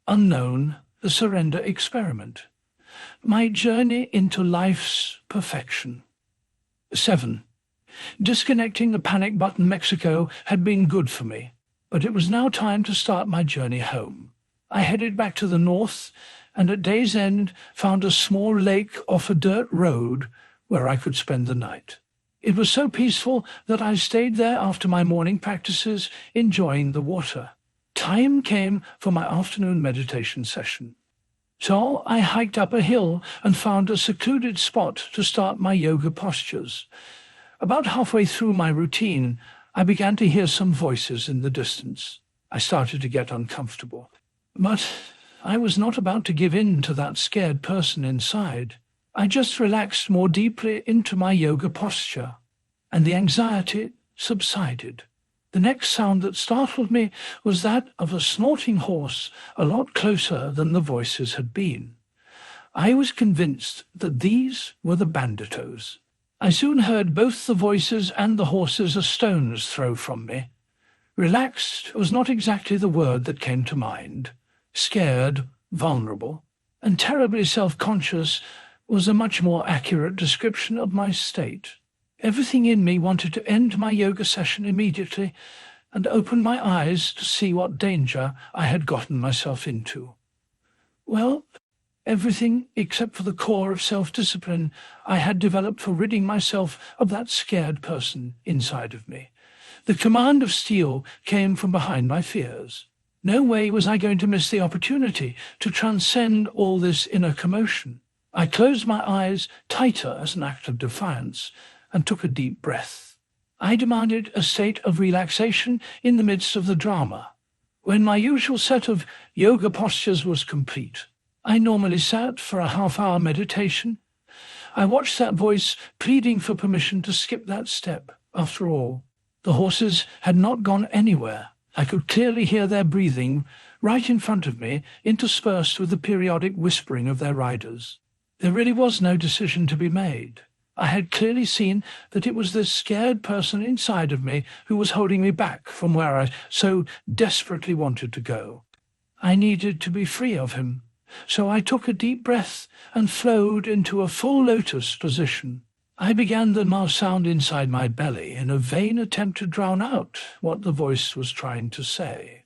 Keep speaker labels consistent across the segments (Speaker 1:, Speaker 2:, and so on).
Speaker 1: Unknown, the Surrender Experiment. My journey into life's perfection. 7. Disconnecting the panic button Mexico had been good for me, but it was now time to start my journey home. I headed back to the north, and at day's end found a small lake off a dirt road where I could spend the night. It was so peaceful that I stayed there after my morning practices, enjoying the water. Time came for my afternoon meditation session. So I hiked up a hill and found a secluded spot to start my yoga postures. About halfway through my routine, I began to hear some voices in the distance. I started to get uncomfortable. But I was not about to give in to that scared person inside. I just relaxed more deeply into my yoga posture, and the anxiety subsided. The next sound that startled me was that of a snorting horse, a lot closer than the voices had been. I was convinced that these were the banditos. I soon heard both the voices and the horses a stone's throw from me. Relaxed was not exactly the word that came to mind. Scared, vulnerable, and terribly self-conscious was a much more accurate description of my state. Everything in me wanted to end my yoga session immediately and open my eyes to see what danger I had gotten myself into. Well, everything except for the core of self-discipline I had developed for ridding myself of that scared person inside of me. The command of steel came from behind my fears. No way was I going to miss the opportunity to transcend all this inner commotion. I closed my eyes tighter as an act of defiance and took a deep breath. I demanded a state of relaxation in the midst of the drama. When my usual set of yoga postures was complete, I normally sat for a half-hour meditation. I watched that voice pleading for permission to skip that step. After all, the horses had not gone anywhere. I could clearly hear their breathing right in front of me, interspersed with the periodic whispering of their riders. There really was no decision to be made. I had clearly seen that it was this scared person inside of me who was holding me back from where I so desperately wanted to go. I needed to be free of him, so I took a deep breath and flowed into a full lotus position. I began the ma sound inside my belly in a vain attempt to drown out what the voice was trying to say.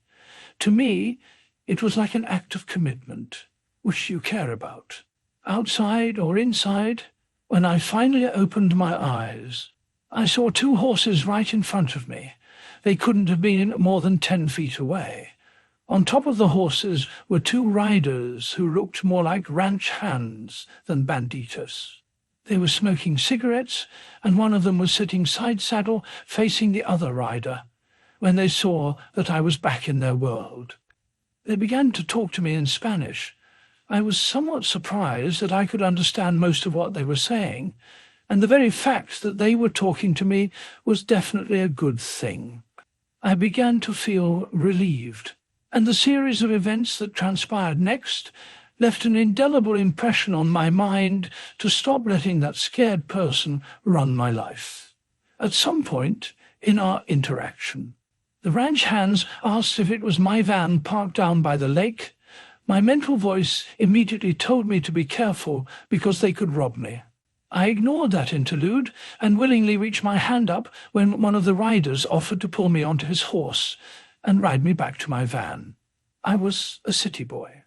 Speaker 1: To me, it was like an act of commitment, which you care about. Outside or inside, when I finally opened my eyes, I saw two horses right in front of me. They couldn't have been more than 10 feet away. On top of the horses were two riders who looked more like ranch hands than banditos. They were smoking cigarettes, and one of them was sitting side-saddle facing the other rider when they saw that I was back in their world. They began to talk to me in Spanish. I was somewhat surprised that I could understand most of what they were saying, and the very fact that they were talking to me was definitely a good thing. I began to feel relieved, and the series of events that transpired next left an indelible impression on my mind to stop letting that scared person run my life. At some point in our interaction, the ranch hands asked if it was my van parked down by the lake. My mental voice immediately told me to be careful because they could rob me. I ignored that interlude and willingly reached my hand up when one of the riders offered to pull me onto his horse and ride me back to my van. I was a city boy.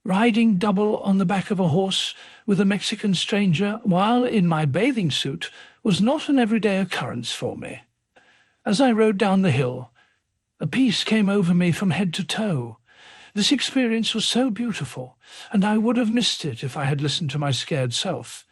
Speaker 1: Riding double on the back of a horse with a Mexican stranger while in my bathing suit was not an everyday occurrence for me. As I rode down the hill, a peace came over me from head to toe. This experience was so beautiful, and I would have missed it if I had listened to my scared self.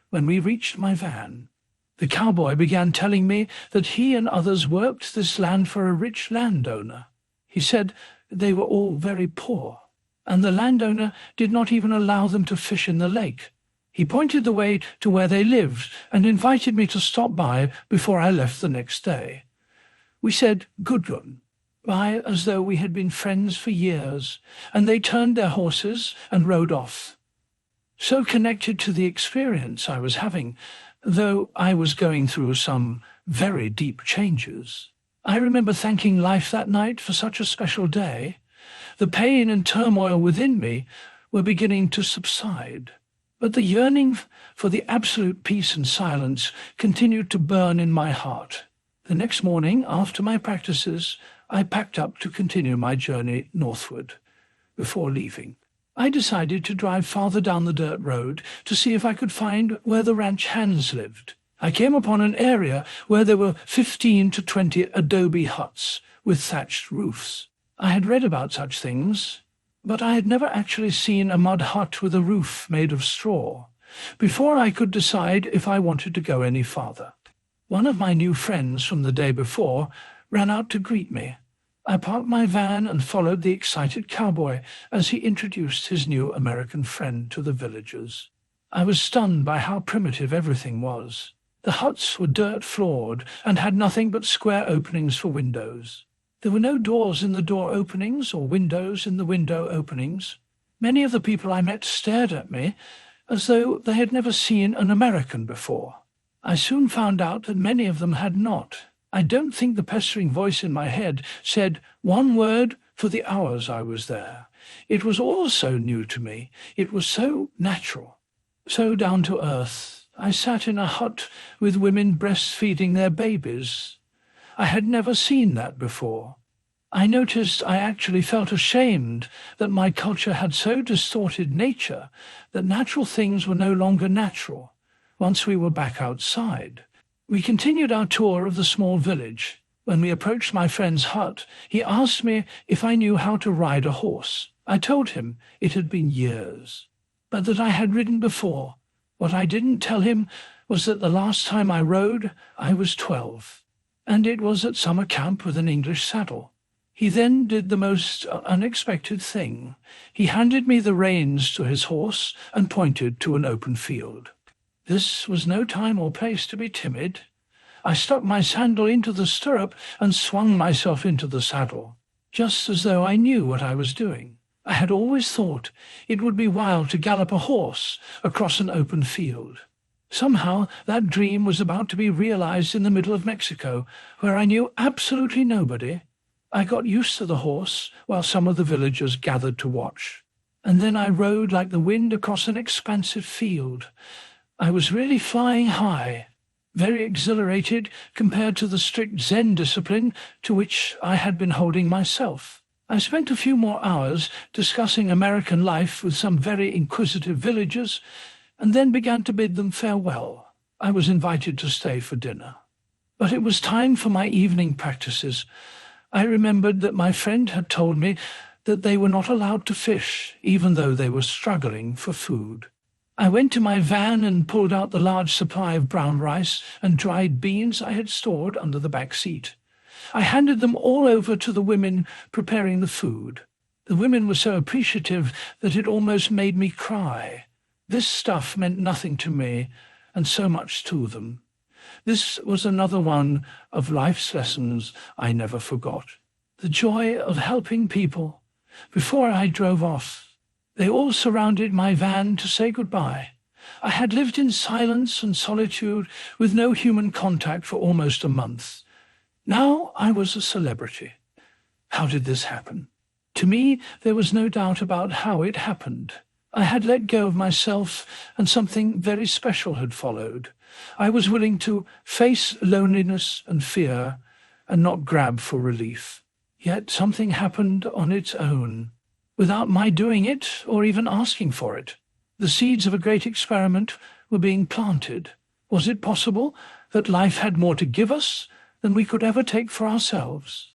Speaker 1: When we reached my van, the cowboy began telling me that he and others worked this land for a rich landowner. He said they were all very poor, and the landowner did not even allow them to fish in the lake. He pointed the way to where they lived and invited me to stop by before I left the next day. We said "Gudrun" by as though we had been friends for years, and they turned their horses and rode off. So connected to the experience I was having, though I was going through some very deep changes. I remember thanking life that night for such a special day. The pain and turmoil within me were beginning to subside. But the yearning for the absolute peace and silence continued to burn in my heart. The next morning, after my practices, I packed up to continue my journey northward. Before leaving, I decided to drive farther down the dirt road to see if I could find where the ranch hands lived. I came upon an area where there were 15 to 20 adobe huts with thatched roofs. I had read about such things, but I had never actually seen a mud hut with a roof made of straw. Before I could decide if I wanted to go any farther, one of my new friends from the day before ran out to greet me. I parked my van and followed the excited cowboy as he introduced his new American friend to the villagers. I was stunned by how primitive everything was. The huts were dirt-floored and had nothing but square openings for windows. There were no doors in the door openings or windows in the window openings. Many of the people I met stared at me as though they had never seen an American before. I soon found out that many of them had not. I don't think the pestering voice in my head said one word for the hours I was there. It was all so new to me. It was so natural, so down to earth. I sat in a hut with women breastfeeding their babies. I had never seen that before. I noticed I actually felt ashamed that my culture had so distorted nature that natural things were no longer natural once we were back outside. We continued our tour of the small village. When we approached my friend's hut, he asked me if I knew how to ride a horse. I told him it had been years, but that I had ridden before. What I didn't tell him was that the last time I rode, I was 12. And it was at summer camp with an English saddle. He then did the most unexpected thing. He handed me the reins to his horse and pointed to an open field. This was no time or place to be timid. I stuck my sandal into the stirrup and swung myself into the saddle, just as though I knew what I was doing. I had always thought it would be wild to gallop a horse across an open field. Somehow that dream was about to be realized in the middle of Mexico, where I knew absolutely nobody. I got used to the horse while some of the villagers gathered to watch. And then I rode like the wind across an expansive field. I was really flying high, very exhilarated compared to the strict Zen discipline to which I had been holding myself. I spent a few more hours discussing American life with some very inquisitive villagers, and then began to bid them farewell. I was invited to stay for dinner. But it was time for my evening practices. I remembered that my friend had told me that they were not allowed to fish, even though they were struggling for food. I went to my van and pulled out the large supply of brown rice and dried beans I had stored under the back seat. I handed them all over to the women preparing the food. The women were so appreciative that it almost made me cry. This stuff meant nothing to me, and so much to them. This was another one of life's lessons I never forgot. The joy of helping people. Before I drove off, they all surrounded my van to say goodbye. I had lived in silence and solitude with no human contact for almost a month. Now I was a celebrity. How did this happen? To me, there was no doubt about how it happened. I had let go of myself, and something very special had followed. I was willing to face loneliness and fear and not grab for relief. Yet something happened on its own, without my doing it or even asking for it. The seeds of a great experiment were being planted. Was it possible that life had more to give us than we could ever take for ourselves?